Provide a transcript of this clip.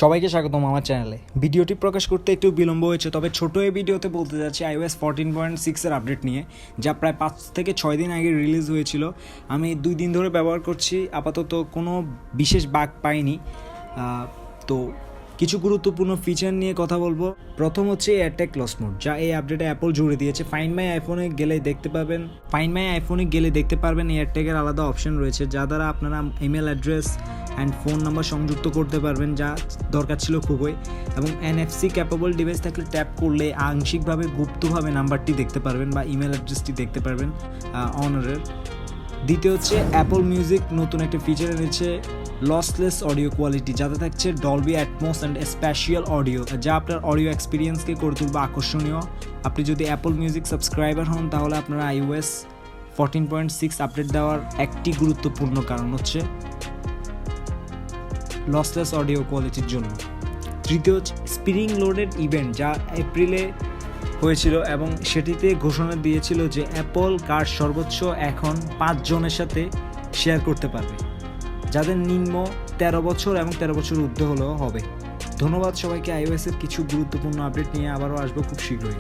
সবাইকে স্বাগতম আমার চ্যানেলে। ভিডিওটি প্রকাশ করতে একটু বিলম্ব হয়েছে, তবে ছোটো এই ভিডিওতে বলতে যাচ্ছি iOS 14.6 আপডেট নিয়ে, যা প্রায় 5 থেকে 6 দিন আগে রিলিজ হয়েছিল। আমি 2 দিন ধরে ব্যবহার করছি, আপাতত কোনো বিশেষ বাগ পাইনি। তো কিছু গুরুত্বপূর্ণ ফিচার নিয়ে কথা বলবো। প্রথম হচ্ছে এয়ারট্যাগ লস মোড, যা এই আপডেটে অ্যাপল জুড়ে দিয়েছে। ফাইন্ড মাই আইফোনে গেলে দেখতে পারবেন এয়ারট্যাগের আলাদা অপশন রয়েছে, যা দ্বারা আপনারা email address and phone number সংযুক্ত করতে পারবেন, যা দরকার ছিল খুবই। এবং NFC ক্যাপেবল ডিভাইস থাকলে ট্যাপ করলে আংশিকভাবে গুপ্তভাবে নাম্বারটি দেখতে পারবেন বা ইমেল অ্যাড্রেসটি দেখতে পারবেন অনারের। দ্বিতীয় হচ্ছে অ্যাপল মিউজিক নতুন একটা ফিচার এনেছে, লসলেস অডিও কোয়ালিটি, যাতে থাকছে Dolby atoms and spatial audio, যা আপনার অডিও এক্সপিরিয়েন্সকে করে তুলবে আকর্ষণীয়। আপনি যদি অ্যাপল মিউজিক সাবস্ক্রাইবার হন, তাহলে আপনারা iOS 14.6 আপডেট দেওয়ার একটি গুরুত্বপূর্ণ কারণ হচ্ছে লসলেস অডিও কোয়ালিটির জন্য। তৃতীয় হচ্ছে স্প্রিং লোডেড ইভেন্ট, যা এপ্রিলে হয়েছিল এবং সেটিতে ঘোষণা দিয়েছিল যে অ্যাপল কার্ড সর্বোচ্চ এখন 5 জনের সাথে শেয়ার করতে পারবে, যাদের নিম্ন 13 বছর এবং 13 বছর ঊর্ধ্ব হলেও হবে। ধন্যবাদ সবাইকে। iOS এর কিছু গুরুত্বপূর্ণ আপডেট নিয়ে আবারও আসবো খুব শীঘ্রই।